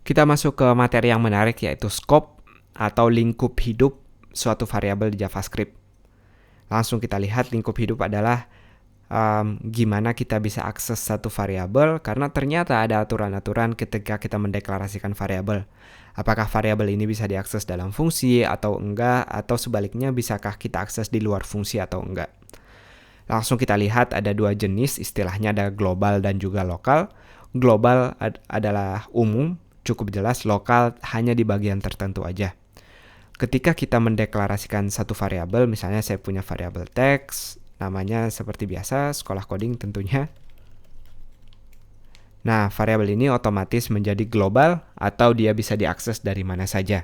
Kita masuk ke materi yang menarik, yaitu scope atau lingkup hidup suatu variabel di JavaScript. Langsung kita lihat lingkup hidup adalah gimana kita bisa akses satu variabel, karena ternyata ada aturan-aturan ketika kita mendeklarasikan variabel. Apakah variabel ini bisa diakses dalam fungsi atau enggak, atau sebaliknya bisakah kita akses di luar fungsi atau enggak. Langsung kita lihat ada dua jenis, istilahnya ada global dan juga lokal. Global adalah umum, cukup jelas. Lokal hanya di bagian tertentu aja. Ketika kita mendeklarasikan satu variabel, misalnya saya punya variabel teks, namanya seperti biasa, sekolah coding tentunya. Nah, variabel ini otomatis menjadi global atau dia bisa diakses dari mana saja.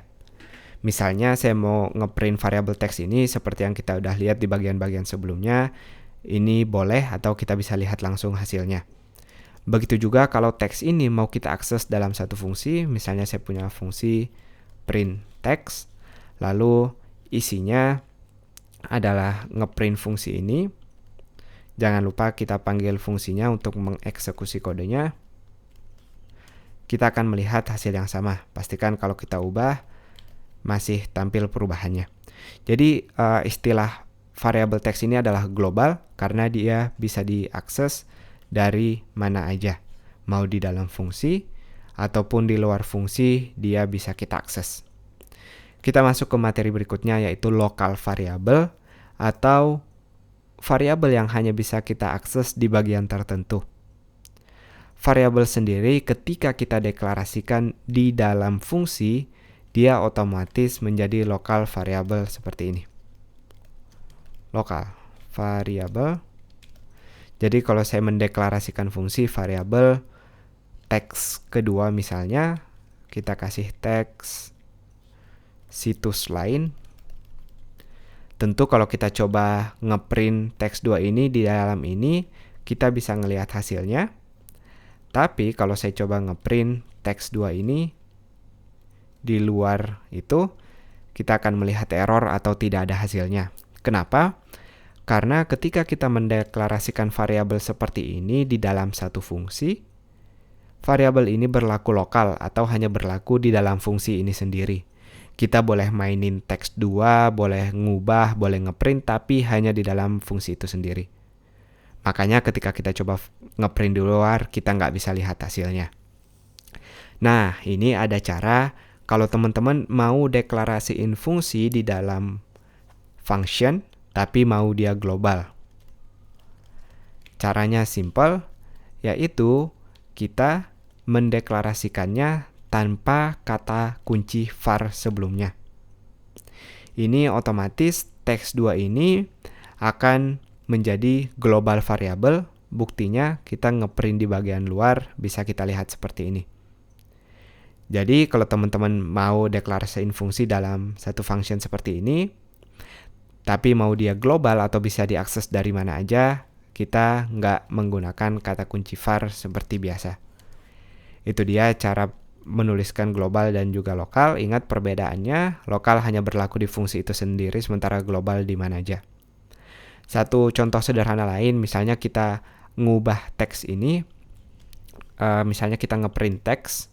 Misalnya saya mau ngeprint variabel teks ini seperti yang kita udah lihat di bagian-bagian sebelumnya. Ini boleh atau kita bisa lihat langsung hasilnya. Begitu juga kalau teks ini mau kita akses dalam satu fungsi, misalnya saya punya fungsi print text, lalu isinya adalah ngeprint fungsi ini. Jangan lupa kita panggil fungsinya untuk mengeksekusi kodenya. Kita akan melihat hasil yang sama. Pastikan kalau kita ubah masih tampil perubahannya. Jadi istilah variabel teks ini adalah global karena dia bisa diakses dari mana aja. Mau di dalam fungsi ataupun di luar fungsi dia bisa kita akses. Kita masuk ke materi berikutnya, yaitu local variable atau variabel yang hanya bisa kita akses di bagian tertentu. Variabel sendiri ketika kita deklarasikan di dalam fungsi, dia otomatis menjadi local variable seperti ini. Local variable. Jadi kalau saya mendeklarasikan fungsi variabel teks kedua misalnya, kita kasih teks situs lain. Tentu kalau kita coba ngeprint teks 2 ini di dalam ini, kita bisa ngelihat hasilnya. Tapi kalau saya coba ngeprint teks 2 ini di luar itu, kita akan melihat error atau tidak ada hasilnya. Kenapa? Karena ketika kita mendeklarasikan variabel seperti ini di dalam satu fungsi, variabel ini berlaku lokal atau hanya berlaku di dalam fungsi ini sendiri. Kita boleh mainin teks 2, boleh ngubah, boleh ngeprint, tapi hanya di dalam fungsi itu sendiri. Makanya ketika kita coba ngeprint di luar, kita nggak bisa lihat hasilnya. Nah, ini ada cara kalau teman-teman mau deklarasiin fungsi di dalam function, tapi mau dia global. Caranya simple, yaitu kita mendeklarasikannya tanpa kata kunci var sebelumnya. Ini otomatis teks 2 ini akan menjadi global variable. Buktinya kita ngeprint di bagian luar, bisa kita lihat seperti ini. Jadi kalau teman-teman mau deklarasiin fungsi dalam satu function seperti ini, tapi mau dia global atau bisa diakses dari mana aja, kita nggak menggunakan kata kunci var seperti biasa. Itu dia cara menuliskan global dan juga lokal. Ingat perbedaannya, lokal hanya berlaku di fungsi itu sendiri, sementara global di mana aja. Satu contoh sederhana lain, misalnya kita ngubah teks ini, misalnya kita ngeprint teks,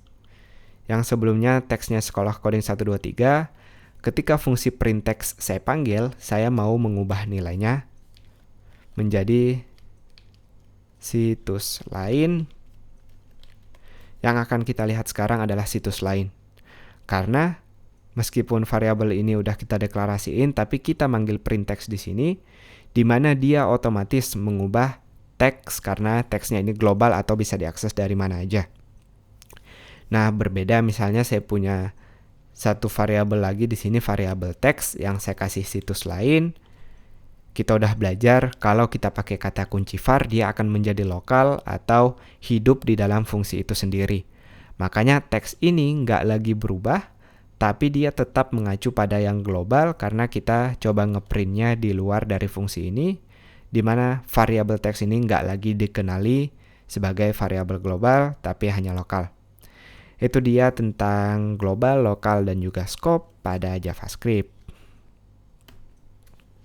yang sebelumnya teksnya sekolah coding 123, ketika fungsi print text saya panggil, saya mau mengubah nilainya menjadi situs lain. Yang akan kita lihat sekarang adalah situs lain. Karena meskipun variabel ini udah kita deklarasiin, tapi kita manggil print text di sini, di mana dia otomatis mengubah teks karena teksnya ini global atau bisa diakses dari mana aja. Nah, berbeda misalnya saya punya satu variabel lagi di sini, variabel teks yang saya kasih situs lain. Kita udah belajar kalau kita pakai kata kunci var, dia akan menjadi lokal atau hidup di dalam fungsi itu sendiri. Makanya teks ini nggak lagi berubah, tapi dia tetap mengacu pada yang global karena kita coba ngeprintnya di luar dari fungsi ini, di mana variabel teks ini nggak lagi dikenali sebagai variabel global, tapi hanya lokal. Itu dia tentang global, lokal, dan juga scope pada JavaScript.